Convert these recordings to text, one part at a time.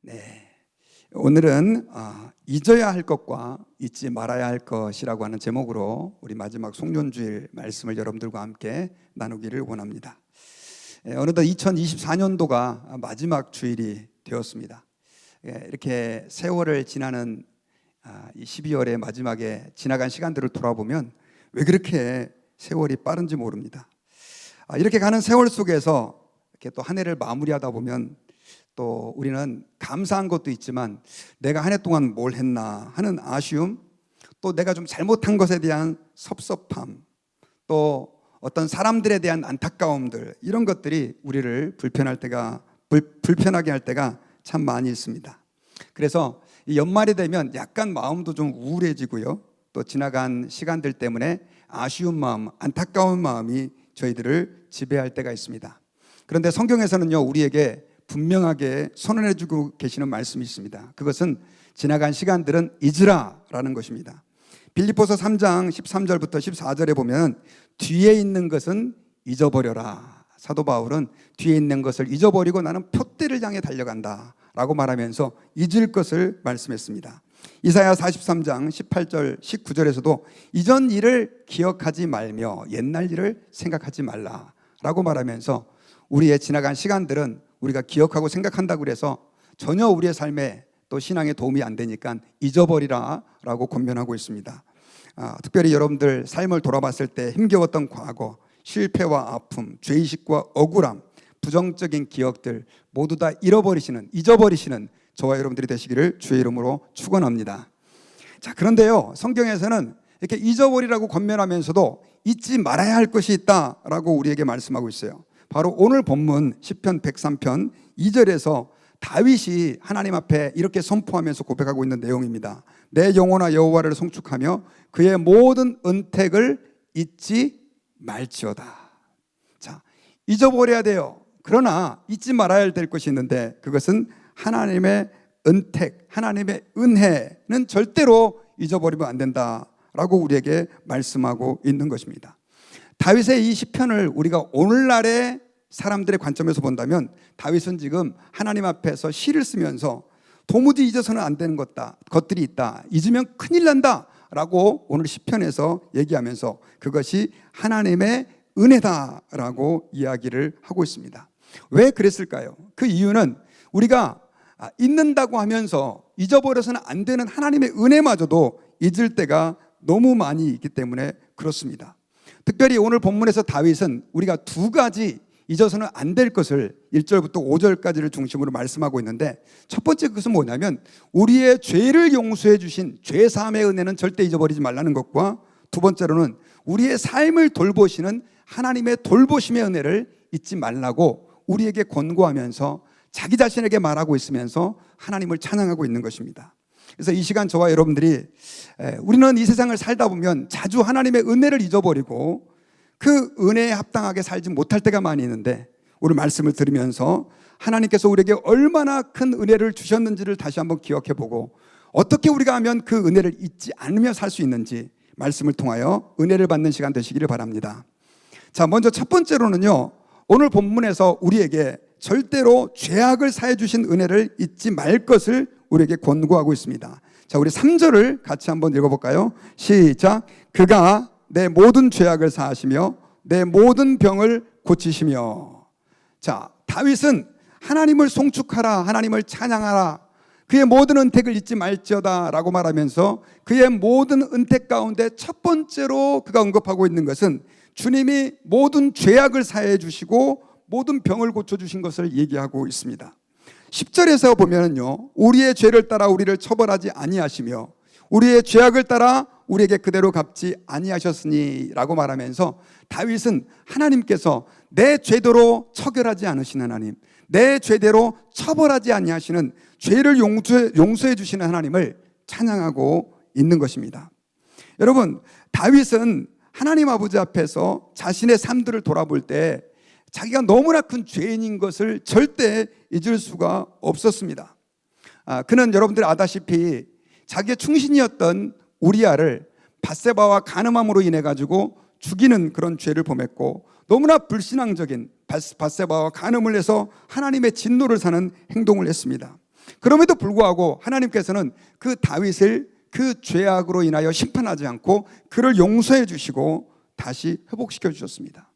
네, 오늘은 잊어야 할 것과 잊지 말아야 할 것이라고 하는 제목으로 우리 마지막 송년주일 말씀을 여러분들과 함께 나누기를 원합니다. 어느덧 2024년도가 마지막 주일이 되었습니다. 이렇게 세월을 지나는 이 12월의 마지막에 지나간 시간들을 돌아보면 왜 그렇게 세월이 빠른지 모릅니다. 이렇게 가는 세월 속에서 이렇게 또 한 해를 마무리하다 보면 또 우리는 감사한 것도 있지만 내가 한 해 동안 뭘 했나 하는 아쉬움, 또 내가 좀 잘못한 것에 대한 섭섭함, 또 어떤 사람들에 대한 안타까움들, 이런 것들이 우리를 불편하게 할 때가 참 많이 있습니다. 그래서 이 연말이 되면 약간 마음도 좀 우울해지고요, 또 지나간 시간들 때문에 아쉬운 마음, 안타까운 마음이 저희들을 지배할 때가 있습니다. 그런데 성경에서는요, 우리에게 분명하게 선언해주고 계시는 말씀이 있습니다. 그것은 지나간 시간들은 잊으라라는 것입니다. 빌립보서 3장 13절부터 14절에 보면 뒤에 있는 것은 잊어버려라. 사도 바울은 뒤에 있는 것을 잊어버리고 나는 표대를 향해 달려간다 라고 말하면서 잊을 것을 말씀했습니다. 이사야 43장 18절 19절에서도 이전 일을 기억하지 말며 옛날 일을 생각하지 말라 라고 말하면서 우리의 지나간 시간들은 우리가 기억하고 생각한다고 그래서 전혀 우리의 삶에 또 신앙에 도움이 안 되니까 잊어버리라 라고 권면하고 있습니다. 특별히 여러분들 삶을 돌아봤을 때 힘겨웠던 과거, 실패와 아픔, 죄의식과 억울함, 부정적인 기억들 모두 다 잊어버리시는 저와 여러분들이 되시기를 주의 이름으로 축원합니다. 자, 그런데요, 성경에서는 이렇게 잊어버리라고 권면하면서도 잊지 말아야 할 것이 있다라고 우리에게 말씀하고 있어요. 바로 오늘 본문 시편 103편 2절에서 다윗이 하나님 앞에 이렇게 선포하면서 고백하고 있는 내용입니다. 내 영혼아 여호와를 송축하며 그의 모든 은택을 잊지 말지어다. 자, 잊어버려야 돼요. 그러나 잊지 말아야 될 것이 있는데 그것은 하나님의 은택, 하나님의 은혜는 절대로 잊어버리면 안 된다라고 우리에게 말씀하고 있는 것입니다. 다윗의 이 시편을 우리가 오늘날의 사람들의 관점에서 본다면 다윗은 지금 하나님 앞에서 시를 쓰면서 도무지 잊어서는 안 되는 것들이 있다, 잊으면 큰일 난다 라고 오늘 시편에서 얘기하면서 그것이 하나님의 은혜다라고 이야기를 하고 있습니다. 왜 그랬을까요? 그 이유는 우리가 잊는다고 하면서 잊어버려서는 안 되는 하나님의 은혜마저도 잊을 때가 너무 많이 있기 때문에 그렇습니다. 특별히 오늘 본문에서 다윗은 우리가 두 가지 잊어서는 안 될 것을 1절부터 5절까지를 중심으로 말씀하고 있는데, 첫 번째 것은 뭐냐면 우리의 죄를 용서해 주신 죄사함의 은혜는 절대 잊어버리지 말라는 것과, 두 번째로는 우리의 삶을 돌보시는 하나님의 돌보심의 은혜를 잊지 말라고 우리에게 권고하면서 자기 자신에게 말하고 있으면서 하나님을 찬양하고 있는 것입니다. 그래서 이 시간 저와 여러분들이 우리는 이 세상을 살다 보면 자주 하나님의 은혜를 잊어버리고 그 은혜에 합당하게 살지 못할 때가 많이 있는데, 오늘 말씀을 들으면서 하나님께서 우리에게 얼마나 큰 은혜를 주셨는지를 다시 한번 기억해보고 어떻게 우리가 하면 그 은혜를 잊지 않으며 살 수 있는지 말씀을 통하여 은혜를 받는 시간 되시기를 바랍니다. 자, 먼저 첫 번째로는요, 오늘 본문에서 우리에게 절대로 죄악을 사해 주신 은혜를 잊지 말 것을 우리에게 권고하고 있습니다. 자, 우리 3절을 같이 한번 읽어볼까요? 시작. 그가 내 모든 죄악을 사하시며 내 모든 병을 고치시며. 자, 다윗은 하나님을 송축하라, 하나님을 찬양하라, 그의 모든 은택을 잊지 말지어다 라고 말하면서 그의 모든 은택 가운데 첫 번째로 그가 언급하고 있는 것은 주님이 모든 죄악을 사해 주시고 모든 병을 고쳐주신 것을 얘기하고 있습니다. 10절에서 보면요, 우리의 죄를 따라 우리를 처벌하지 아니하시며 우리의 죄악을 따라 우리에게 그대로 갚지 아니하셨으니 라고 말하면서 다윗은 하나님께서 내 죄대로 처결하지 않으신 하나님, 내 죄대로 처벌하지 아니하시는, 죄를 용서해 주시는 하나님을 찬양하고 있는 것입니다. 여러분, 다윗은 하나님 아버지 앞에서 자신의 삶들을 돌아볼 때 자기가 너무나 큰 죄인인 것을 절대 잊을 수가 없었습니다. 그는 여러분들 아다시피 자기의 충신이었던 우리아를 밧세바와 간음함으로 인해 가지고 죽이는 그런 죄를 범했고, 너무나 불신앙적인 밧세바와 간음을 해서 하나님의 진노를 사는 행동을 했습니다. 그럼에도 불구하고 하나님께서는 그 다윗을 그 죄악으로 인하여 심판하지 않고 그를 용서해 주시고 다시 회복시켜 주셨습니다.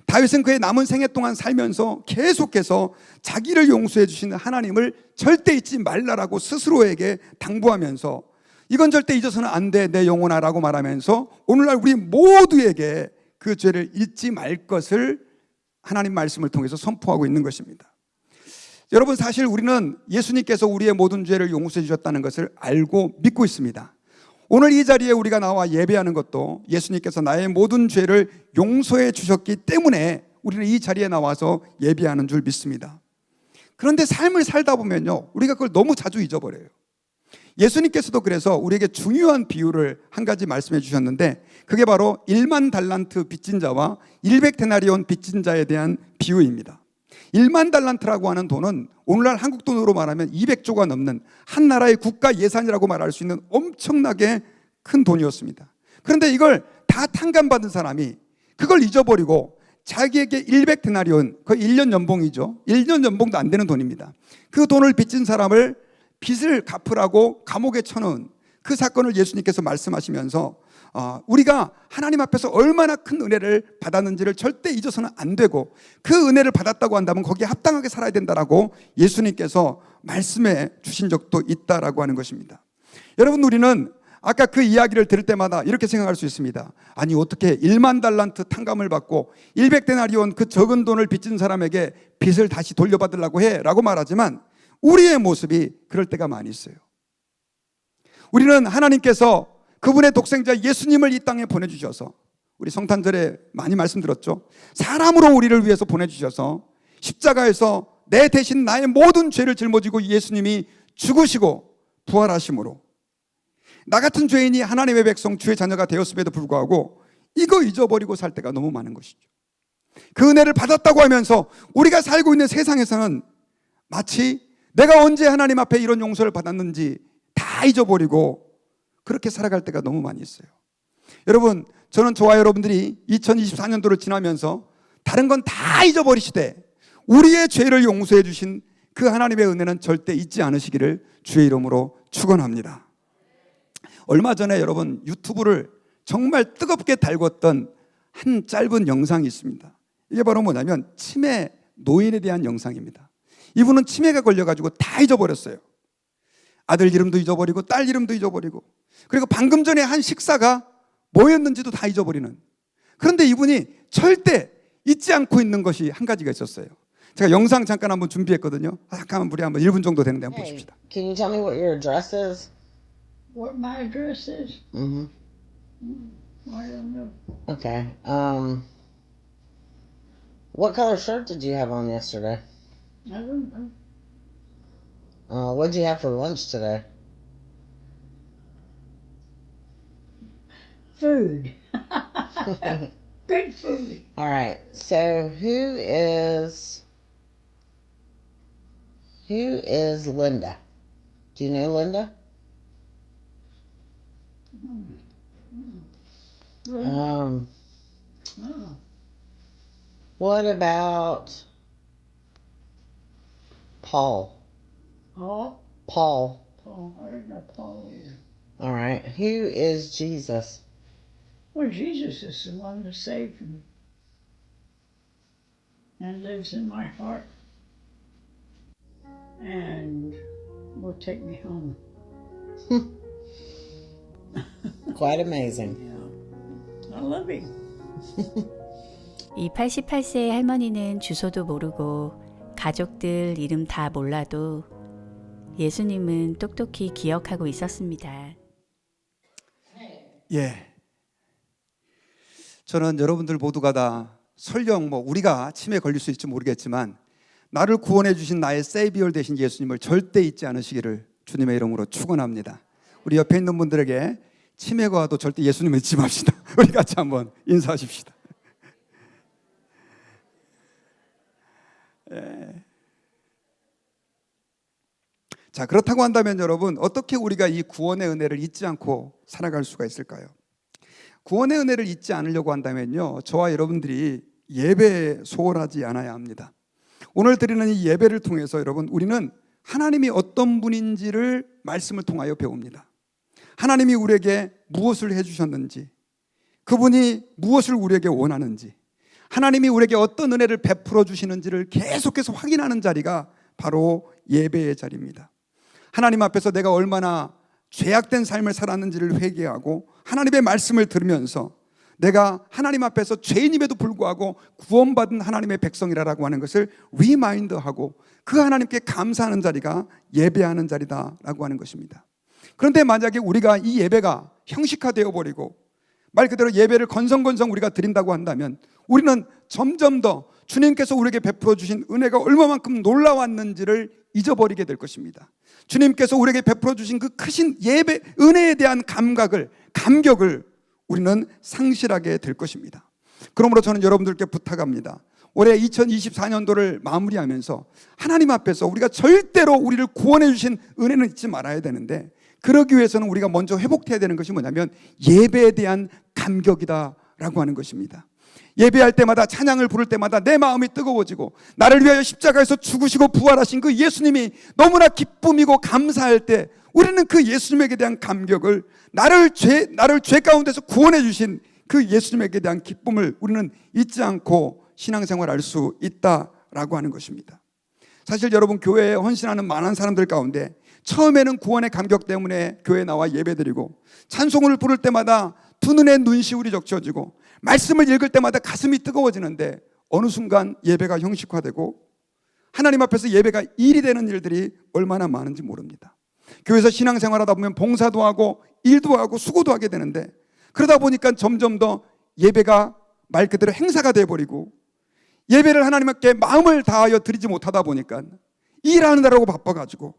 다윗은 그의 남은 생애 동안 살면서 계속해서 자기를 용서해 주시는 하나님을 절대 잊지 말라라고 스스로에게 당부하면서 이건 절대 잊어서는 안 돼 내 영혼아 라고 말하면서 오늘날 우리 모두에게 그 죄를 잊지 말 것을 하나님 말씀을 통해서 선포하고 있는 것입니다. 여러분, 사실 우리는 예수님께서 우리의 모든 죄를 용서해 주셨다는 것을 알고 믿고 있습니다. 오늘 이 자리에 우리가 나와 예배하는 것도 예수님께서 나의 모든 죄를 용서해 주셨기 때문에 우리는 이 자리에 나와서 예배하는 줄 믿습니다. 그런데 삶을 살다 보면요, 우리가 그걸 너무 자주 잊어버려요. 예수님께서도 그래서 우리에게 중요한 비유를 한 가지 말씀해 주셨는데 그게 바로 1만 달란트 빚진 자와 100데나리온 빚진 자에 대한 비유입니다. 1만 달란트라고 하는 돈은 오늘날 한국 돈으로 말하면 200조가 넘는 한 나라의 국가 예산이라고 말할 수 있는 엄청나게 큰 돈이었습니다. 그런데 이걸 다 탕감받은 사람이 그걸 잊어버리고 자기에게 100데나리온, 거의 1년 연봉이죠. 1년 연봉도 안 되는 돈입니다. 그 돈을 빚진 사람을 빚을 갚으라고 감옥에 쳐놓은 그 사건을 예수님께서 말씀하시면서 우리가 하나님 앞에서 얼마나 큰 은혜를 받았는지를 절대 잊어서는 안 되고 그 은혜를 받았다고 한다면 거기에 합당하게 살아야 된다라고 예수님께서 말씀해 주신 적도 있다라고 하는 것입니다. 여러분, 우리는 아까 그 이야기를 들을 때마다 이렇게 생각할 수 있습니다. 아니, 어떻게 1만 달란트 탕감을 받고 100데나리온 그 적은 돈을 빚진 사람에게 빚을 다시 돌려받으려고 해 라고 말하지만 우리의 모습이 그럴 때가 많이 있어요. 우리는 하나님께서 그분의 독생자 예수님을 이 땅에 보내주셔서, 우리 성탄절에 많이 말씀드렸죠. 사람으로 우리를 위해서 보내주셔서 십자가에서 내 대신 나의 모든 죄를 짊어지고 예수님이 죽으시고 부활하심으로 나 같은 죄인이 하나님의 백성 주의 자녀가 되었음에도 불구하고 이거 잊어버리고 살 때가 너무 많은 것이죠. 그 은혜를 받았다고 하면서 우리가 살고 있는 세상에서는 마치 내가 언제 하나님 앞에 이런 용서를 받았는지 다 잊어버리고 그렇게 살아갈 때가 너무 많이 있어요. 여러분, 저는 저와 여러분들이 2024년도를 지나면서 다른 건 다 잊어버리시되 우리의 죄를 용서해 주신 그 하나님의 은혜는 절대 잊지 않으시기를 주의 이름으로 축원합니다. 얼마 전에 여러분 유튜브를 정말 뜨겁게 달궜던 한 짧은 영상이 있습니다. 이게 바로 뭐냐면 치매 노인에 대한 영상입니다. 이분은 치매가 걸려가지고 다 잊어버렸어요. 아들 이름도 잊어버리고 딸 이름도 잊어버리고 그리고 방금 전에 한 식사가 뭐였는지도 다 잊어버리는, 그런데 이분이 절대 잊지 않고 있는 것이 한 가지가 있었어요. 제가 영상 잠깐 한번 준비했거든요. 잠깐만 우리 한번 1분 정도 되는데 한번 보십시다. Can you tell me what your address is? What my address is? Mm-hmm. I don't know. Okay. What color shirt did you have on yesterday? I don't know. What'd you have for lunch today? Food. Good food. All right. So who is Linda? Do you know Linda? Oh. What about Paul? Paul? Paul. Paul. I don't know Paul either. All right. Who is Jesus? Well, Jesus is the one that saved me and lives in my heart and will take me home. Quite amazing. Yeah. I love him. 이 88세의 할머니는 주소도 모르고 가족들 이름 다 몰라도 예수님은 똑똑히 기억하고 있었습니다. 예. 저는 여러분들 모두가 다 설령 우리가 치매에 걸릴 수 있을지 모르겠지만 나를 구원해 주신 나의 세이비어 되신 예수님을 절대 잊지 않으시기를 주님의 이름으로 축원합니다. 우리 옆에 있는 분들에게 치매가 와도 절대 예수님을 잊지 맙시다. 우리 같이 한번 인사하십시다. 예. 자, 그렇다고 한다면 여러분, 어떻게 우리가 이 구원의 은혜를 잊지 않고 살아갈 수가 있을까요? 구원의 은혜를 잊지 않으려고 한다면요, 저와 여러분들이 예배에 소홀하지 않아야 합니다. 오늘 드리는 이 예배를 통해서 여러분, 우리는 하나님이 어떤 분인지를 말씀을 통하여 배웁니다. 하나님이 우리에게 무엇을 해주셨는지, 그분이 무엇을 우리에게 원하는지, 하나님이 우리에게 어떤 은혜를 베풀어 주시는지를 계속해서 확인하는 자리가 바로 예배의 자리입니다. 하나님 앞에서 내가 얼마나 죄악된 삶을 살았는지를 회개하고 하나님의 말씀을 들으면서 내가 하나님 앞에서 죄인임에도 불구하고 구원받은 하나님의 백성이라고 하는 것을 리마인드하고 그 하나님께 감사하는 자리가 예배하는 자리다라고 하는 것입니다. 그런데 만약에 우리가 이 예배가 형식화되어 버리고 말 그대로 예배를 건성건성 우리가 드린다고 한다면 우리는 점점 더 주님께서 우리에게 베풀어 주신 은혜가 얼마만큼 놀라웠는지를 잊어버리게 될 것입니다. 주님께서 우리에게 베풀어 주신 그 크신 예배 은혜에 대한 감격을 우리는 상실하게 될 것입니다. 그러므로 저는 여러분들께 부탁합니다. 올해 2024년도를 마무리하면서 하나님 앞에서 우리가 절대로 우리를 구원해 주신 은혜는 잊지 말아야 되는데, 그러기 위해서는 우리가 먼저 회복해야 되는 것이 뭐냐면 예배에 대한 감격이다라고 하는 것입니다. 예배할 때마다, 찬양을 부를 때마다 내 마음이 뜨거워지고 나를 위하여 십자가에서 죽으시고 부활하신 그 예수님이 너무나 기쁨이고 감사할 때 우리는 그 예수님에게 대한 감격을, 나를 죄 가운데서 구원해 주신 그 예수님에게 대한 기쁨을 우리는 잊지 않고 신앙생활할 수 있다라고 하는 것입니다. 사실 여러분, 교회에 헌신하는 많은 사람들 가운데 처음에는 구원의 감격 때문에 교회에 나와 예배드리고 찬송을 부를 때마다 두 눈에 눈시울이 적셔지고 말씀을 읽을 때마다 가슴이 뜨거워지는데 어느 순간 예배가 형식화되고 하나님 앞에서 예배가 일이 되는 일들이 얼마나 많은지 모릅니다. 교회에서 신앙생활하다 보면 봉사도 하고 일도 하고 수고도 하게 되는데, 그러다 보니까 점점 더 예배가 말 그대로 행사가 되어버리고 예배를 하나님께 마음을 다하여 드리지 못하다 보니까 일하느라고 바빠가지고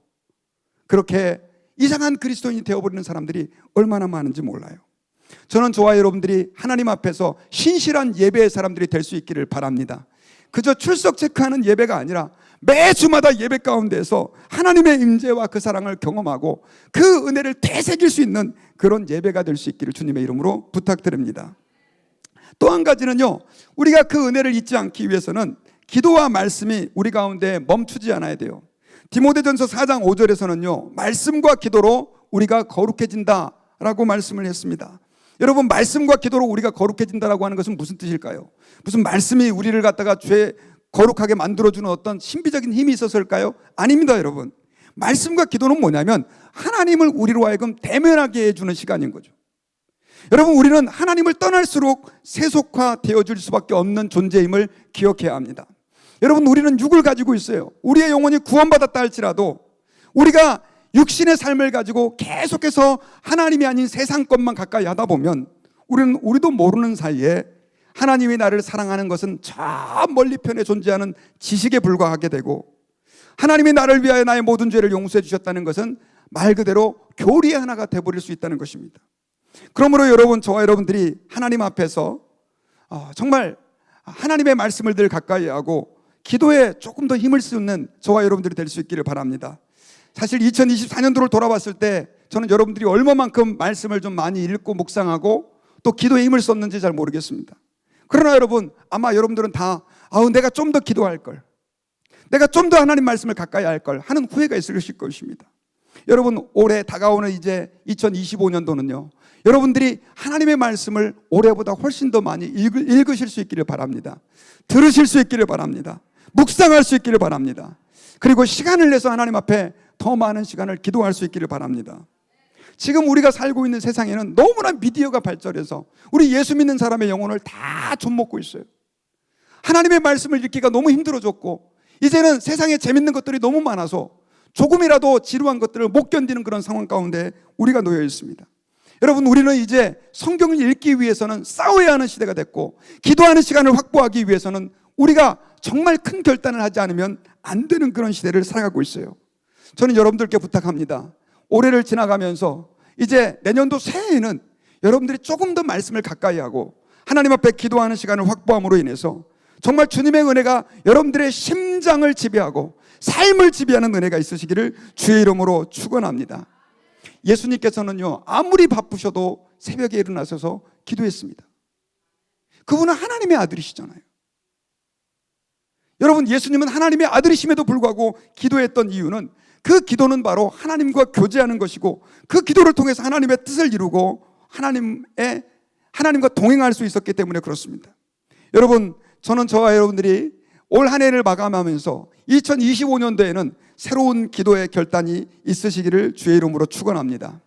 그렇게 이상한 그리스도인이 되어버리는 사람들이 얼마나 많은지 몰라요. 저는 저와 여러분들이 하나님 앞에서 신실한 예배의 사람들이 될 수 있기를 바랍니다. 그저 출석 체크하는 예배가 아니라 매주마다 예배 가운데서 하나님의 임재와 그 사랑을 경험하고 그 은혜를 되새길 수 있는 그런 예배가 될 수 있기를 주님의 이름으로 부탁드립니다. 또 한 가지는요, 우리가 그 은혜를 잊지 않기 위해서는 기도와 말씀이 우리 가운데 멈추지 않아야 돼요. 디모데전서 4장 5절에서는요 말씀과 기도로 우리가 거룩해진다라고 말씀을 했습니다. 여러분, 말씀과 기도로 우리가 거룩해진다라고 하는 것은 무슨 뜻일까요? 무슨 말씀이 우리를 갖다가 거룩하게 만들어주는 어떤 신비적인 힘이 있었을까요? 아닙니다. 여러분, 말씀과 기도는 뭐냐면 하나님을 우리로 하여금 대면하게 해주는 시간인 거죠. 여러분, 우리는 하나님을 떠날수록 세속화되어질 수밖에 없는 존재임을 기억해야 합니다. 여러분, 우리는 육을 가지고 있어요. 우리의 영혼이 구원받았다 할지라도 우리가 육신의 삶을 가지고 계속해서 하나님이 아닌 세상 것만 가까이 하다 보면 우리도 모르는 사이에 하나님이 나를 사랑하는 것은 저 멀리 편에 존재하는 지식에 불과하게 되고, 하나님이 나를 위하여 나의 모든 죄를 용서해 주셨다는 것은 말 그대로 교리의 하나가 되어버릴 수 있다는 것입니다. 그러므로 여러분, 저와 여러분들이 하나님 앞에서 정말 하나님의 말씀을 늘 가까이 하고 기도에 조금 더 힘을 쓰는 저와 여러분들이 될 수 있기를 바랍니다. 사실 2024년도를 돌아봤을 때 저는 여러분들이 얼마만큼 말씀을 좀 많이 읽고 묵상하고 또 기도에 힘을 썼는지 잘 모르겠습니다. 그러나 여러분, 아마 여러분들은 다 내가 좀 더 기도할 걸, 내가 좀 더 하나님 말씀을 가까이 할 걸 하는 후회가 있으실 것입니다. 여러분, 올해 다가오는 이제 2025년도는요 여러분들이 하나님의 말씀을 올해보다 훨씬 더 많이 읽으실 수 있기를 바랍니다. 들으실 수 있기를 바랍니다. 묵상할 수 있기를 바랍니다. 그리고 시간을 내서 하나님 앞에 더 많은 시간을 기도할 수 있기를 바랍니다. 지금 우리가 살고 있는 세상에는 너무나 미디어가 발전해서 우리 예수 믿는 사람의 영혼을 다 좀먹고 있어요. 하나님의 말씀을 읽기가 너무 힘들어졌고 이제는 세상에 재밌는 것들이 너무 많아서 조금이라도 지루한 것들을 못 견디는 그런 상황 가운데 우리가 놓여 있습니다. 여러분, 우리는 이제 성경을 읽기 위해서는 싸워야 하는 시대가 됐고 기도하는 시간을 확보하기 위해서는 우리가 정말 큰 결단을 하지 않으면 안 되는 그런 시대를 살아가고 있어요. 저는 여러분들께 부탁합니다. 올해를 지나가면서 이제 내년도 새해에는 여러분들이 조금 더 말씀을 가까이 하고 하나님 앞에 기도하는 시간을 확보함으로 인해서 정말 주님의 은혜가 여러분들의 심장을 지배하고 삶을 지배하는 은혜가 있으시기를 주의 이름으로 축원합니다. 예수님께서는요 아무리 바쁘셔도 새벽에 일어나셔서 기도했습니다. 그분은 하나님의 아들이시잖아요. 여러분, 예수님은 하나님의 아들이심에도 불구하고 기도했던 이유는 그 기도는 바로 하나님과 교제하는 것이고 그 기도를 통해서 하나님의 뜻을 이루고 하나님과 동행할 수 있었기 때문에 그렇습니다. 여러분, 저는 저와 여러분들이 올 한 해를 마감하면서 2025년도에는 새로운 기도의 결단이 있으시기를 주의 이름으로 축원합니다.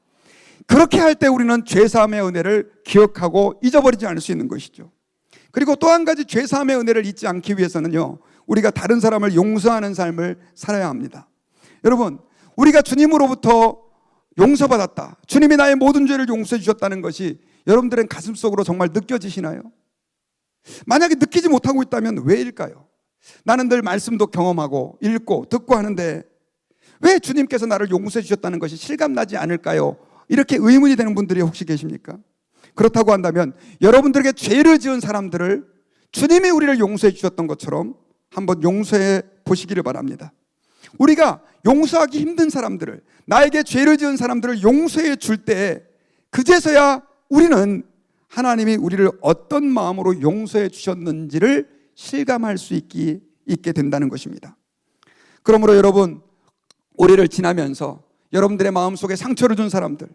그렇게 할 때 우리는 죄사함의 은혜를 기억하고 잊어버리지 않을 수 있는 것이죠. 그리고 또 한 가지 죄사함의 은혜를 잊지 않기 위해서는요, 우리가 다른 사람을 용서하는 삶을 살아야 합니다. 여러분, 우리가 주님으로부터 용서받았다, 주님이 나의 모든 죄를 용서해 주셨다는 것이 여러분들은 가슴속으로 정말 느껴지시나요? 만약에 느끼지 못하고 있다면 왜일까요? 나는 늘 말씀도 경험하고 읽고 듣고 하는데 왜 주님께서 나를 용서해 주셨다는 것이 실감나지 않을까요? 이렇게 의문이 되는 분들이 혹시 계십니까? 그렇다고 한다면 여러분들에게 죄를 지은 사람들을 주님이 우리를 용서해 주셨던 것처럼 한번 용서해 보시기를 바랍니다. 우리가 용서하기 힘든 사람들을, 나에게 죄를 지은 사람들을 용서해 줄 때 그제서야 우리는 하나님이 우리를 어떤 마음으로 용서해 주셨는지를 실감할 수 있게 된다는 것입니다. 그러므로 여러분, 올해를 지나면서 여러분들의 마음속에 상처를 준 사람들,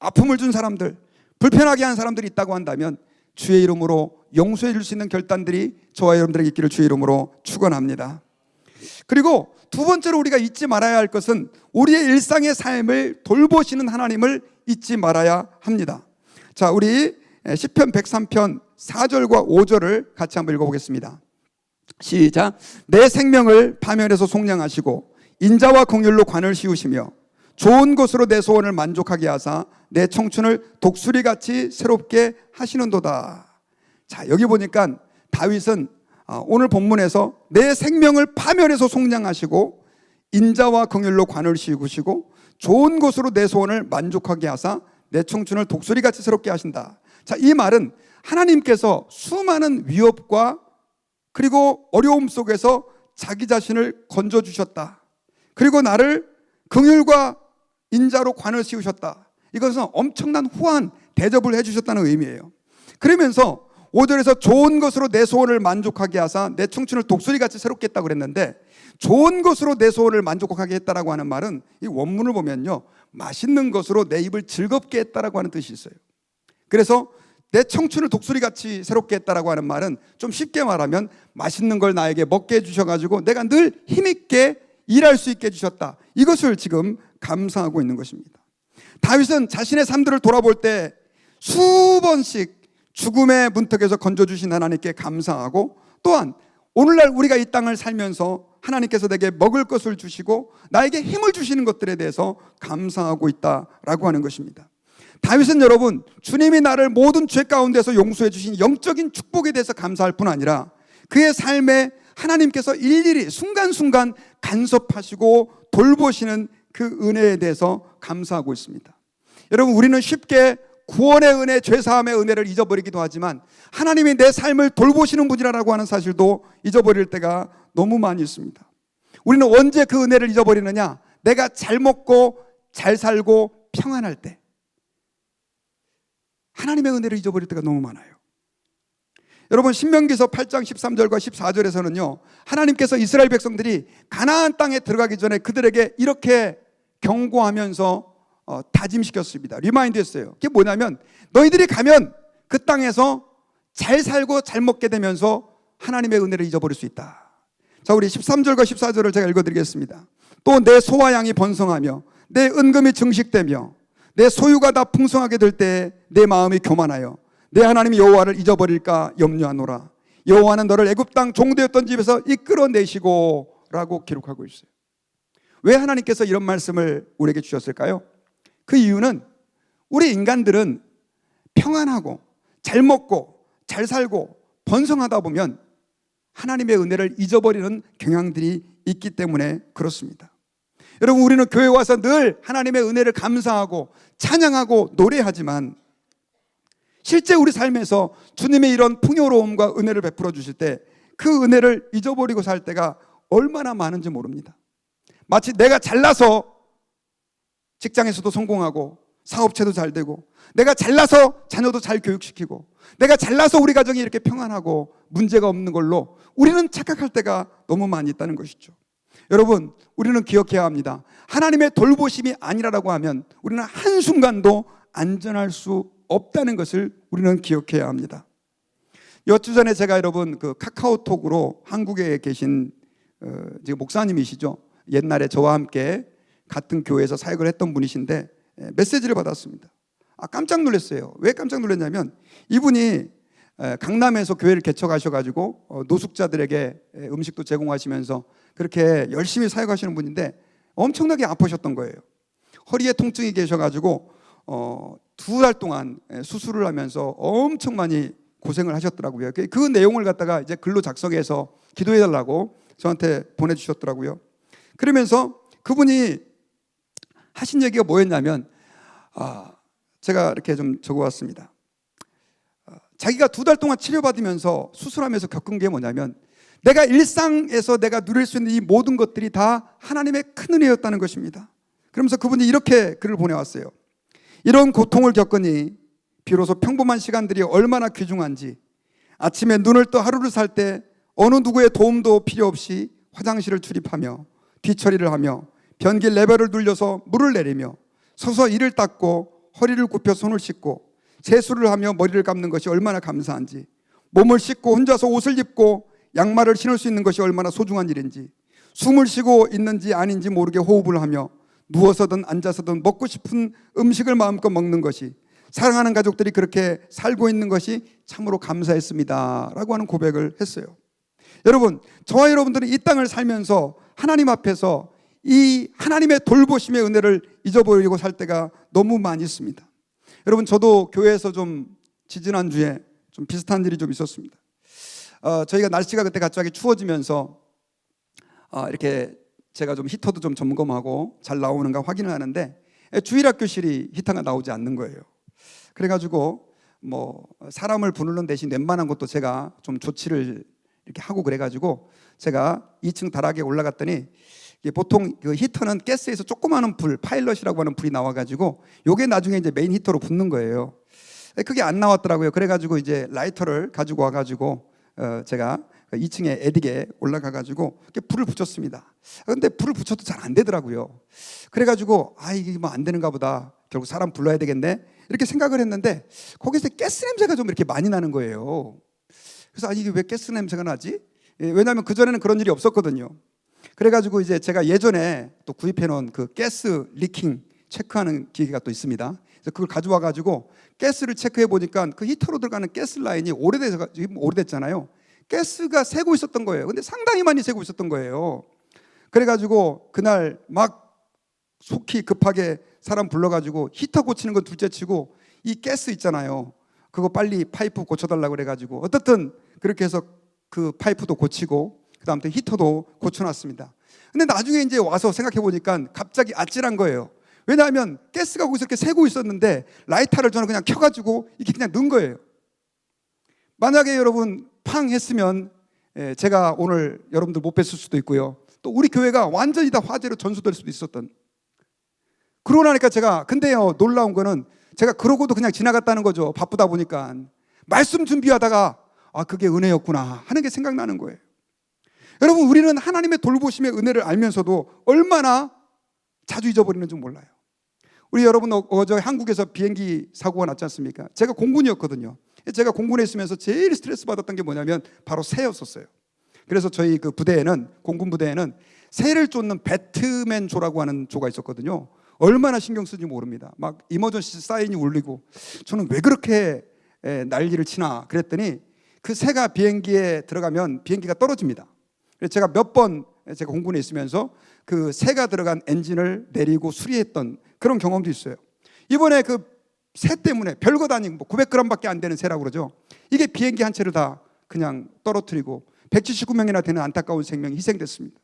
아픔을 준 사람들, 불편하게 한 사람들이 있다고 한다면 주의 이름으로 용서해 줄 수 있는 결단들이 저와 여러분들에게 있기를 주의 이름으로 축원합니다. 그리고 두 번째로 우리가 잊지 말아야 할 것은 우리의 일상의 삶을 돌보시는 하나님을 잊지 말아야 합니다. 자, 우리 시편 103편 4절과 5절을 같이 한번 읽어보겠습니다. 시작. 내 생명을 파멸해서 속량하시고 인자와 긍휼로 관을 씌우시며 좋은 것으로 내 소원을 만족하게 하사 내 청춘을 독수리같이 새롭게 하시는도다. 자, 여기 보니까 다윗은 오늘 본문에서 내 생명을 파멸해서 속량하시고 인자와 긍휼로 관을 씌우시고 좋은 것으로 내 소원을 만족하게 하사 내 청춘을 독수리같이 새롭게 하신다. 자, 이 말은 하나님께서 수많은 위협과 그리고 어려움 속에서 자기 자신을 건져주셨다. 그리고 나를 긍휼과 인자로 관을 씌우셨다. 이것은 엄청난 후한 대접을 해주셨다는 의미예요. 그러면서 5절에서 좋은 것으로 내 소원을 만족하게 하사 내 청춘을 독수리같이 새롭게 했다고 그랬는데, 좋은 것으로 내 소원을 만족하게 했다라고 하는 말은 이 원문을 보면요, 맛있는 것으로 내 입을 즐겁게 했다라고 하는 뜻이 있어요. 그래서 내 청춘을 독수리같이 새롭게 했다라고 하는 말은 좀 쉽게 말하면 맛있는 걸 나에게 먹게 해주셔가지고 내가 늘 힘있게 일할 수 있게 해주셨다. 이것을 지금 감사하고 있는 것입니다. 다윗은 자신의 삶들을 돌아볼 때 수번씩 죽음의 문턱에서 건져주신 하나님께 감사하고, 또한 오늘날 우리가 이 땅을 살면서 하나님께서 내게 먹을 것을 주시고 나에게 힘을 주시는 것들에 대해서 감사하고 있다라고 하는 것입니다. 다윗은 여러분, 주님이 나를 모든 죄 가운데서 용서해 주신 영적인 축복에 대해서 감사할 뿐 아니라 그의 삶에 하나님께서 일일이 순간순간 간섭하시고 돌보시는 그 은혜에 대해서 감사하고 있습니다. 여러분, 우리는 쉽게 구원의 은혜, 죄사함의 은혜를 잊어버리기도 하지만 하나님이 내 삶을 돌보시는 분이라고 하는 사실도 잊어버릴 때가 너무 많이 있습니다. 우리는 언제 그 은혜를 잊어버리느냐? 내가 잘 먹고 잘 살고 평안할 때 하나님의 은혜를 잊어버릴 때가 너무 많아요. 여러분, 신명기서 8장 13절과 14절에서는요, 하나님께서 이스라엘 백성들이 가나안 땅에 들어가기 전에 그들에게 이렇게 경고하면서 다짐시켰습니다. 리마인드했어요. 그게 뭐냐면, 너희들이 가면 그 땅에서 잘 살고 잘 먹게 되면서 하나님의 은혜를 잊어버릴 수 있다. 자, 우리 13절과 14절을 제가 읽어드리겠습니다. 또 내 소와 양이 번성하며 내 은금이 증식되며 내 소유가 다 풍성하게 될 때 내 마음이 교만하여 내 하나님 여호와를 잊어버릴까 염려하노라. 여호와는 너를 애굽 땅 종되었던 집에서 이끌어내시고 라고 기록하고 있어요. 왜 하나님께서 이런 말씀을 우리에게 주셨을까요? 그 이유는 우리 인간들은 평안하고 잘 먹고 잘 살고 번성하다 보면 하나님의 은혜를 잊어버리는 경향들이 있기 때문에 그렇습니다. 여러분, 우리는 교회 와서 늘 하나님의 은혜를 감사하고 찬양하고 노래하지만 실제 우리 삶에서 주님의 이런 풍요로움과 은혜를 베풀어 주실 때 그 은혜를 잊어버리고 살 때가 얼마나 많은지 모릅니다. 마치 내가 잘나서 직장에서도 성공하고 사업체도 잘 되고, 내가 잘나서 자녀도 잘 교육시키고, 내가 잘나서 우리 가정이 이렇게 평안하고 문제가 없는 걸로 우리는 착각할 때가 너무 많이 있다는 것이죠. 여러분, 우리는 기억해야 합니다. 하나님의 돌보심이 아니라고 하면 우리는 한순간도 안전할 수 없다는 것을 우리는 기억해야 합니다. 몇 주 전에 제가 여러분 그 카카오톡으로 한국에 계신 지금 목사님이시죠. 옛날에 저와 함께 같은 교회에서 사역을 했던 분이신데 메시지를 받았습니다. 깜짝 놀랐어요. 왜 깜짝 놀랐냐면 이분이 강남에서 교회를 개척하셔가지고 노숙자들에게 음식도 제공하시면서 그렇게 열심히 사역하시는 분인데 엄청나게 아프셨던 거예요. 허리에 통증이 계셔가지고 2달 동안 수술을 하면서 엄청 많이 고생을 하셨더라고요. 그 내용을 갖다가 이제 글로 작성해서 기도해달라고 저한테 보내주셨더라고요. 그러면서 그분이 하신 얘기가 뭐였냐면 제가 이렇게 좀 적어왔습니다. 자기가 2달 동안 치료받으면서 수술하면서 겪은 게 뭐냐면 내가 일상에서 내가 누릴 수 있는 이 모든 것들이 다 하나님의 큰 은혜였다는 것입니다. 그러면서 그분이 이렇게 글을 보내왔어요. 이런 고통을 겪으니 비로소 평범한 시간들이 얼마나 귀중한지, 아침에 눈을 떠 하루를 살 때 어느 누구의 도움도 필요 없이 화장실을 출입하며 뒤처리를 하며 변기 레벨을 눌려서 물을 내리며 서서 이를 닦고 허리를 굽혀 손을 씻고 세수를 하며 머리를 감는 것이 얼마나 감사한지, 몸을 씻고 혼자서 옷을 입고 양말을 신을 수 있는 것이 얼마나 소중한 일인지, 숨을 쉬고 있는지 아닌지 모르게 호흡을 하며 누워서든 앉아서든 먹고 싶은 음식을 마음껏 먹는 것이, 사랑하는 가족들이 그렇게 살고 있는 것이 참으로 감사했습니다 라고 하는 고백을 했어요. 여러분, 저와 여러분들은 이 땅을 살면서 하나님 앞에서 이 하나님의 돌보심의 은혜를 잊어버리고 살 때가 너무 많이 있습니다. 여러분, 저도 교회에서 좀 지지난주에 좀 비슷한 일이 좀 있었습니다. 저희가 날씨가 그때 갑자기 추워지면서 이렇게 제가 좀 히터도 좀 점검하고 잘 나오는가 확인을 하는데 주일학교실이 히터가 나오지 않는 거예요. 그래가지고 뭐 사람을 부르는 대신 웬만한 것도 제가 좀 조치를 이렇게 하고 그래가지고 제가 2층 다락에 올라갔더니 보통 그 히터는 가스에서 조그마한 불, 파일럿이라고 하는 불이 나와가지고 요게 나중에 이제 메인 히터로 붙는 거예요. 그게 안 나왔더라고요. 그래가지고 이제 라이터를 가지고 와가지고 제가 2층에 에딕에 올라가가지고 불을 붙였습니다. 근데 불을 붙여도 잘 안 되더라고요. 그래가지고 이게 뭐 안 되는가 보다. 결국 사람 불러야 되겠네. 이렇게 생각을 했는데 거기서 가스 냄새가 좀 이렇게 많이 나는 거예요. 그래서 이게 왜 가스 냄새가 나지? 왜냐하면 그전에는 그런 일이 없었거든요. 그래가지고 이제 제가 예전에 또 구입해 놓은 그 가스 리킹 체크하는 기계가 또 있습니다. 그래서 그걸 가져와가지고 가스를 체크해 보니까 그 히터로 들어가는 가스 라인이 오래됐잖아요. 가스가 새고 있었던 거예요. 근데 상당히 많이 새고 있었던 거예요. 그래가지고 그날 막 속히 급하게 사람 불러가지고 히터 고치는 건 둘째치고 이 가스 있잖아요. 그거 빨리 파이프 고쳐달라고 그래가지고 어떻든 그렇게 해서 그 파이프도 고치고 그다음에 히터도 고쳐놨습니다. 근데 나중에 이제 와서 생각해 보니까 갑자기 아찔한 거예요. 왜냐하면 가스가 거기서 이렇게 새고 있었는데 라이터를 저는 그냥 켜가지고 이렇게 그냥 넣은 거예요. 만약에 여러분 팡 했으면 제가 오늘 여러분들 못 뵀을 수도 있고요. 또 우리 교회가 완전히 다 화재로 전수될 수도 있었던. 그러고 나니까 제가 근데요 놀라운 거는 제가 그러고도 그냥 지나갔다는 거죠. 바쁘다 보니까. 말씀 준비하다가 그게 은혜였구나 하는 게 생각나는 거예요. 여러분, 우리는 하나님의 돌보심의 은혜를 알면서도 얼마나 자주 잊어버리는지 몰라요. 우리 여러분 어제 한국에서 비행기 사고가 났지 않습니까? 제가 공군이었거든요. 제가 공군에 있으면서 제일 스트레스 받았던 게 뭐냐면 바로 새였었어요. 그래서 저희 그 부대에는, 공군 부대에는 새를 쫓는 배트맨 조라고 하는 조가 있었거든요. 얼마나 신경 쓰는지 모릅니다. 막 이머전시 사인이 울리고 저는 왜 그렇게 난리를 치나 그랬더니 그 새가 비행기에 들어가면 비행기가 떨어집니다. 그래서 제가 몇 번 제가 공군에 있으면서 그 새가 들어간 엔진을 내리고 수리했던 그런 경험도 있어요. 이번에 그 새 때문에 별것 아닌 900g밖에 안 되는 새라고 그러죠. 이게 비행기 한 채를 다 그냥 떨어뜨리고 179명이나 되는 안타까운 생명이 희생됐습니다.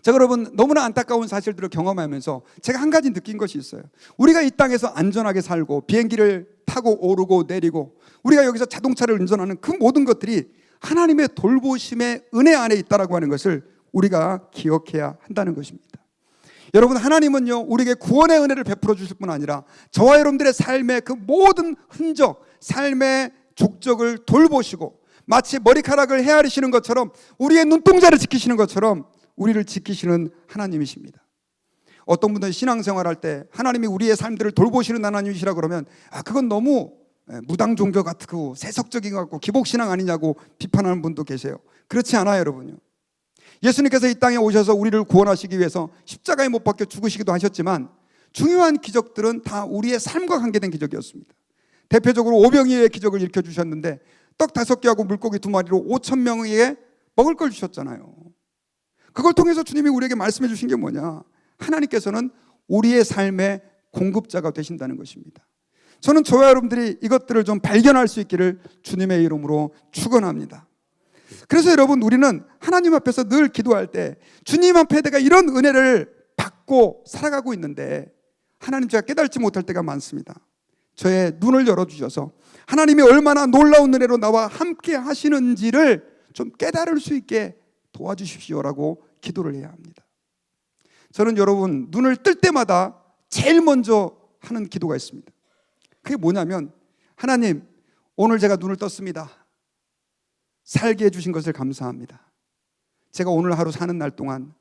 제가 여러분 너무나 안타까운 사실들을 경험하면서 제가 한 가지 느낀 것이 있어요. 우리가 이 땅에서 안전하게 살고 비행기를 타고 오르고 내리고 우리가 여기서 자동차를 운전하는 그 모든 것들이 하나님의 돌보심의 은혜 안에 있다라고 하는 것을 우리가 기억해야 한다는 것입니다. 여러분, 하나님은요 우리에게 구원의 은혜를 베풀어 주실 뿐 아니라 저와 여러분들의 삶의 그 모든 흔적, 삶의 족적을 돌보시고 마치 머리카락을 헤아리시는 것처럼 우리의 눈동자를 지키시는 것처럼 우리를 지키시는 하나님이십니다. 어떤 분들은 신앙생활할 때 하나님이 우리의 삶들을 돌보시는 하나님이시라 그러면 그건 너무 무당 종교 같고 세속적인 것 같고 기복신앙 아니냐고 비판하는 분도 계세요. 그렇지 않아요, 여러분요. 예수님께서 이 땅에 오셔서 우리를 구원하시기 위해서 십자가에 못 박혀 죽으시기도 하셨지만 중요한 기적들은 다 우리의 삶과 관계된 기적이었습니다. 대표적으로 오병이어의 기적을 일으켜주셨는데 떡 5개하고 물고기 2마리로 5,000명에게 먹을 걸 주셨잖아요. 그걸 통해서 주님이 우리에게 말씀해 주신 게 뭐냐? 하나님께서는 우리의 삶의 공급자가 되신다는 것입니다. 저는 저와 여러분들이 이것들을 좀 발견할 수 있기를 주님의 이름으로 축원합니다. 그래서 여러분, 우리는 하나님 앞에서 늘 기도할 때 주님 앞에 내가 이런 은혜를 받고 살아가고 있는데 하나님 제가 깨닫지 못할 때가 많습니다. 저의 눈을 열어주셔서 하나님이 얼마나 놀라운 은혜로 나와 함께 하시는지를 좀 깨달을 수 있게 도와주십시오라고 기도를 해야 합니다. 저는 여러분, 눈을 뜰 때마다 제일 먼저 하는 기도가 있습니다. 그게 뭐냐면, 하나님, 오늘 제가 눈을 떴습니다. 살게 해주신 것을 감사합니다. 제가 오늘 하루 사는 날 동안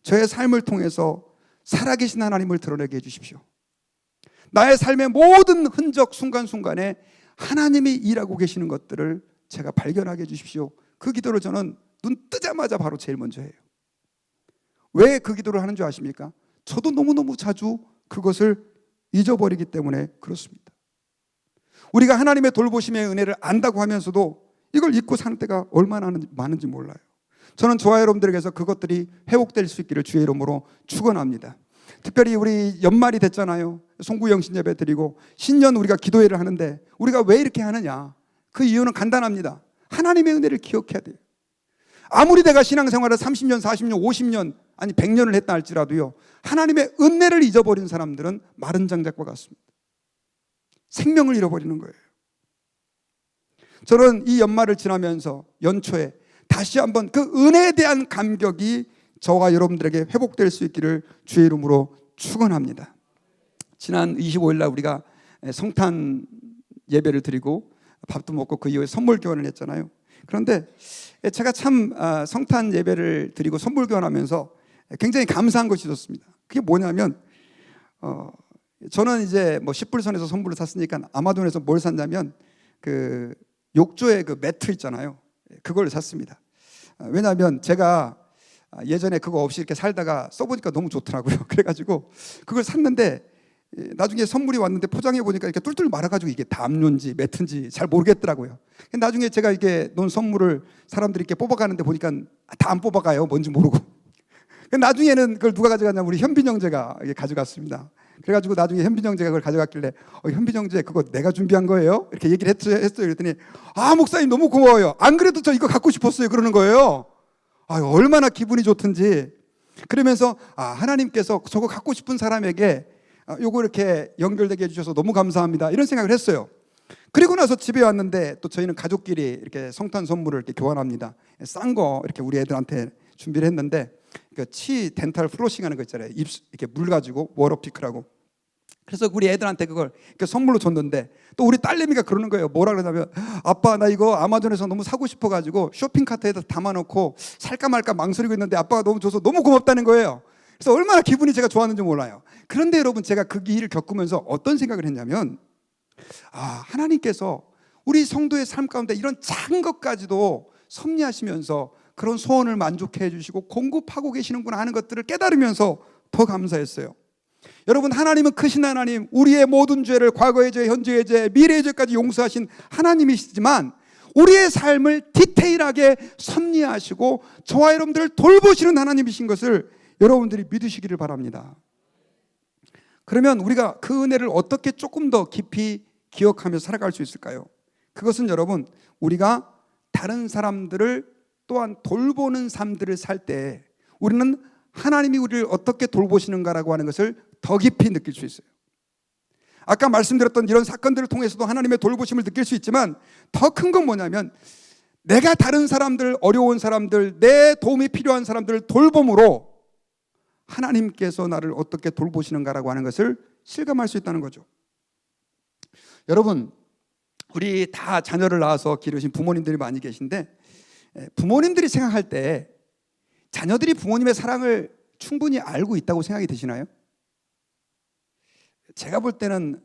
저의 삶을 통해서 살아계신 하나님을 드러내게 해주십시오. 나의 삶의 모든 흔적 순간순간에 하나님이 일하고 계시는 것들을 제가 발견하게 해주십시오. 그 기도를 저는 눈 뜨자마자 바로 제일 먼저 해요. 왜 그 기도를 하는 줄 아십니까? 저도 너무너무 자주 그것을 잊어버리기 때문에 그렇습니다. 우리가 하나님의 돌보심의 은혜를 안다고 하면서도 이걸 잊고 사는 때가 얼마나 많은지 몰라요. 저는 저와 여러분들에게서 그것들이 회복될 수 있기를 주의 이름으로 축원합니다. 특별히 우리 연말이 됐잖아요. 송구영신 예배 드리고 신년 우리가 기도회를 하는데 우리가 왜 이렇게 하느냐? 그 이유는 간단합니다. 하나님의 은혜를 기억해야 돼요. 아무리 내가 신앙생활을 30년, 40년, 50년 아니 100년을 했다 할지라도요, 하나님의 은혜를 잊어버린 사람들은 마른 장작과 같습니다. 생명을 잃어버리는 거예요. 저는 이 연말을 지나면서 연초에 다시 한번 그 은혜에 대한 감격이 저와 여러분들에게 회복될 수 있기를 주의 이름으로 축원합니다. 지난 25일 날 우리가 성탄 예배를 드리고 밥도 먹고 그 이후에 선물 교환을 했잖아요. 그런데 제가 참 성탄 예배를 드리고 선물 교환하면서 굉장히 감사한 것이 있었습니다. 그게 뭐냐면 저는 이제 뭐 10불선에서 선물을 샀으니까 아마존에서 뭘 샀냐면 그 욕조의 그 매트 있잖아요. 그걸 샀습니다. 왜냐하면 제가 예전에 그거 없이 이렇게 살다가 써보니까 너무 좋더라고요. 그래가지고 그걸 샀는데 나중에 선물이 왔는데 포장해 보니까 이렇게 뚫뚫 말아가지고 이게 담요인지 매트인지 잘 모르겠더라고요. 나중에 제가 이게 놓은 선물을 사람들이 이렇게 뽑아가는데 보니까 다 안 뽑아가요. 뭔지 모르고. 나중에는 그걸 누가 가져갔냐면 우리 현빈 형제가 가져갔습니다. 그래가지고 나중에 현빈 형제가 그걸 가져갔길래 현빈 형제 그거 내가 준비한 거예요? 이렇게 얘기를 했어요. 그랬더니 목사님 너무 고마워요. 안 그래도 저 이거 갖고 싶었어요. 그러는 거예요. 얼마나 기분이 좋든지. 그러면서 하나님께서 저거 갖고 싶은 사람에게 요거 이렇게 연결되게 해주셔서 너무 감사합니다. 이런 생각을 했어요. 그리고 나서 집에 왔는데 또 저희는 가족끼리 이렇게 성탄 선물을 이렇게 교환합니다. 싼 거 이렇게 우리 애들한테 준비를 했는데 치 덴탈 플로싱 하는 거 있잖아요. 이렇게 물 가지고 워러피크라고. 그래서 우리 애들한테 그걸 선물로 줬는데 또 우리 딸내미가 그러는 거예요. 뭐라 그러냐면 아빠 나 이거 아마존에서 너무 사고 싶어가지고 쇼핑카트에다 담아놓고 살까 말까 망설이고 있는데 아빠가 너무 줘서 너무 고맙다는 거예요. 그래서 얼마나 기분이 제가 좋았는지 몰라요. 그런데 여러분 제가 그 일을 겪으면서 어떤 생각을 했냐면 하나님께서 우리 성도의 삶 가운데 이런 작은 것까지도 섭리하시면서 그런 소원을 만족해 해주시고 공급하고 계시는구나 하는 것들을 깨달으면서 더 감사했어요. 여러분, 하나님은 크신 하나님, 우리의 모든 죄를 과거의 죄, 현재의 죄, 미래의 죄까지 용서하신 하나님이시지만 우리의 삶을 디테일하게 섭리하시고 저와 여러분들을 돌보시는 하나님이신 것을 여러분들이 믿으시기를 바랍니다. 그러면 우리가 그 은혜를 어떻게 조금 더 깊이 기억하며 살아갈 수 있을까요? 그것은 여러분, 우리가 다른 사람들을 또한 돌보는 삶들을 살 때 우리는 하나님이 우리를 어떻게 돌보시는가라고 하는 것을 더 깊이 느낄 수 있어요. 아까 말씀드렸던 이런 사건들을 통해서도 하나님의 돌보심을 느낄 수 있지만 더 큰 건 뭐냐면 내가 다른 사람들, 어려운 사람들, 내 도움이 필요한 사람들을 돌봄으로 하나님께서 나를 어떻게 돌보시는가라고 하는 것을 실감할 수 있다는 거죠. 여러분, 우리 다 자녀를 낳아서 기르신 부모님들이 많이 계신데 부모님들이 생각할 때 자녀들이 부모님의 사랑을 충분히 알고 있다고 생각이 드시나요? 제가 볼 때는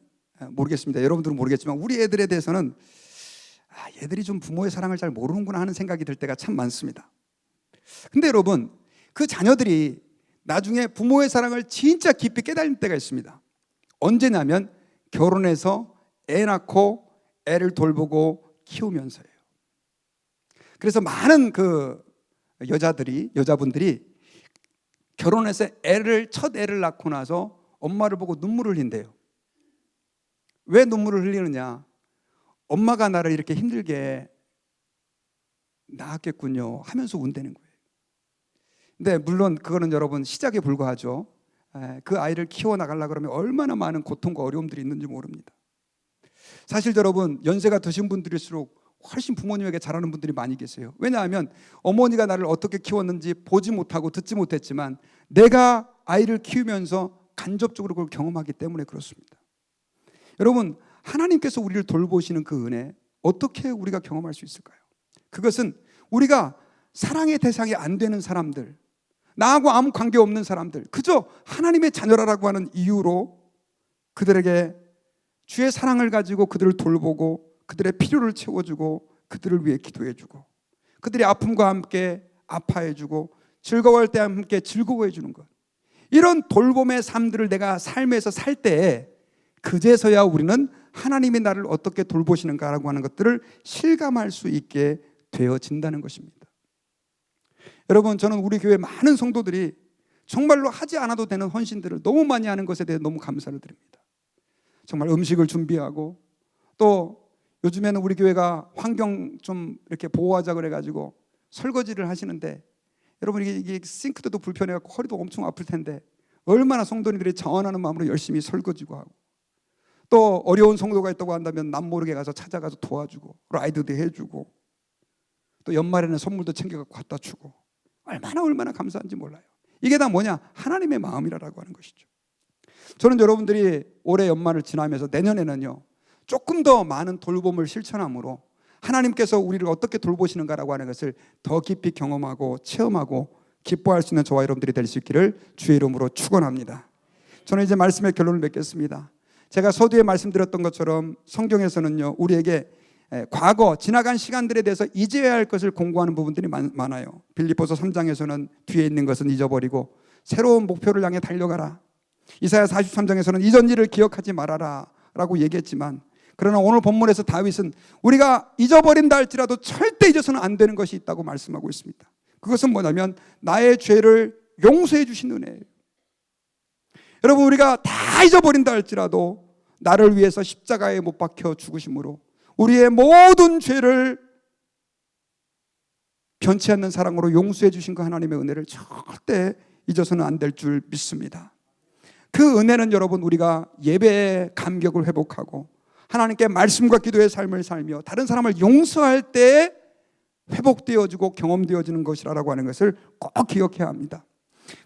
모르겠습니다. 여러분들은 모르겠지만 우리 애들에 대해서는 얘들이 좀 부모의 사랑을 잘 모르는구나 하는 생각이 들 때가 참 많습니다. 근데 여러분, 그 자녀들이 나중에 부모의 사랑을 진짜 깊이 깨달을 때가 있습니다. 언제냐면 결혼해서 애 낳고 애를 돌보고 키우면서예요. 그래서 많은 그 여자분들이 결혼해서 첫 애를 낳고 나서 엄마를 보고 눈물을 흘린대요. 왜 눈물을 흘리느냐? 엄마가 나를 이렇게 힘들게 낳았겠군요 하면서 운다는 거예요. 근데 물론 그거는 여러분 시작에 불과하죠. 그 아이를 키워나가려고 그러면 얼마나 많은 고통과 어려움들이 있는지 모릅니다. 사실 여러분, 연세가 드신 분들일수록 훨씬 부모님에게 잘하는 분들이 많이 계세요. 왜냐하면 어머니가 나를 어떻게 키웠는지 보지 못하고 듣지 못했지만 내가 아이를 키우면서 간접적으로 그걸 경험하기 때문에 그렇습니다. 여러분, 하나님께서 우리를 돌보시는 그 은혜 어떻게 우리가 경험할 수 있을까요? 그것은 우리가 사랑의 대상이 안 되는 사람들, 나하고 아무 관계없는 사람들, 그저 하나님의 자녀라고 하는 이유로 그들에게 주의 사랑을 가지고 그들을 돌보고 그들의 필요를 채워주고 그들을 위해 기도해주고 그들의 아픔과 함께 아파해주고 즐거워할 때 함께 즐거워해주는 것, 이런 돌봄의 삶들을 내가 삶에서 살 때에 그제서야 우리는 하나님이 나를 어떻게 돌보시는가라고 하는 것들을 실감할 수 있게 되어진다는 것입니다. 여러분, 저는 우리 교회 많은 성도들이 정말로 하지 않아도 되는 헌신들을 너무 많이 하는 것에 대해 너무 감사를 드립니다. 정말 음식을 준비하고, 또 요즘에는 우리 교회가 환경 좀 이렇게 보호하자 그래가지고 설거지를 하시는데, 여러분 이게 싱크대도 불편해갖고 허리도 엄청 아플 텐데 얼마나 성도님들이 자원하는 마음으로 열심히 설거지고 하고, 또 어려운 성도가 있다고 한다면 남모르게 가서 찾아가서 도와주고 라이드도 해주고, 또 연말에는 선물도 챙겨갖고 갖다 주고, 얼마나 감사한지 몰라요. 이게 다 뭐냐? 하나님의 마음이라고 하는 것이죠. 저는 여러분들이 올해 연말을 지나면서 내년에는요, 조금 더 많은 돌봄을 실천함으로 하나님께서 우리를 어떻게 돌보시는가라고 하는 것을 더 깊이 경험하고 체험하고 기뻐할 수 있는 저와 여러분들이 될 수 있기를 주의 이름으로 축원합니다. 저는 이제 말씀의 결론을 맺겠습니다. 제가 서두에 말씀드렸던 것처럼 성경에서는요, 우리에게 과거 지나간 시간들에 대해서 잊어야 할 것을 공부하는 부분들이 많아요. 빌립보서 3장에서는 뒤에 있는 것은 잊어버리고 새로운 목표를 향해 달려가라. 이사야 43장에서는 이전 일을 기억하지 말아라 라고 얘기했지만, 그러나 오늘 본문에서 다윗은 우리가 잊어버린다 할지라도 절대 잊어서는 안 되는 것이 있다고 말씀하고 있습니다. 그것은 뭐냐면 나의 죄를 용서해 주신 은혜예요. 여러분, 우리가 다 잊어버린다 할지라도 나를 위해서 십자가에 못 박혀 죽으심으로 우리의 모든 죄를 변치 않는 사랑으로 용서해 주신 그 하나님의 은혜를 절대 잊어서는 안 될 줄 믿습니다. 그 은혜는 여러분, 우리가 예배의 감격을 회복하고 하나님께 말씀과 기도의 삶을 살며 다른 사람을 용서할 때 회복되어지고 경험되어지는 것이라고 하는 것을 꼭 기억해야 합니다.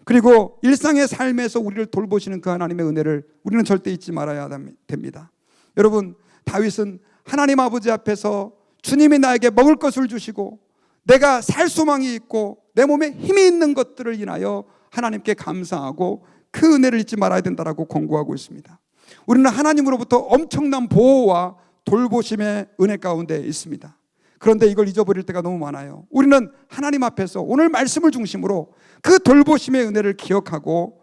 그리고 일상의 삶에서 우리를 돌보시는 그 하나님의 은혜를 우리는 절대 잊지 말아야 됩니다. 여러분, 다윗은 하나님 아버지 앞에서 주님이 나에게 먹을 것을 주시고 내가 살 소망이 있고 내 몸에 힘이 있는 것들을 인하여 하나님께 감사하고 그 은혜를 잊지 말아야 된다라고 권고하고 있습니다. 우리는 하나님으로부터 엄청난 보호와 돌보심의 은혜 가운데 있습니다. 그런데 이걸 잊어버릴 때가 너무 많아요. 우리는 하나님 앞에서 오늘 말씀을 중심으로 그 돌보심의 은혜를 기억하고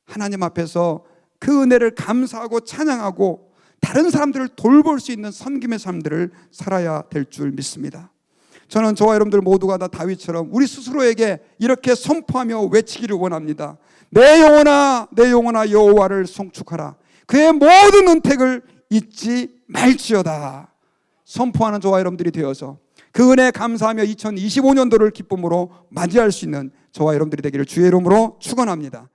하나님 앞에서 그 은혜를 감사하고 찬양하고 다른 사람들을 돌볼 수 있는 섬김의 삶들을 살아야 될 줄 믿습니다. 저는 저와 여러분들 모두가 다 다윗처럼 우리 스스로에게 이렇게 선포하며 외치기를 원합니다. 내 영혼아 여호와를 송축하라. 그의 모든 은택을 잊지 말지어다. 선포하는 저와 여러분들이 되어서 그 은혜에 감사하며 2025년도를 기쁨으로 맞이할 수 있는 저와 여러분들이 되기를 주의 이름으로 축원합니다.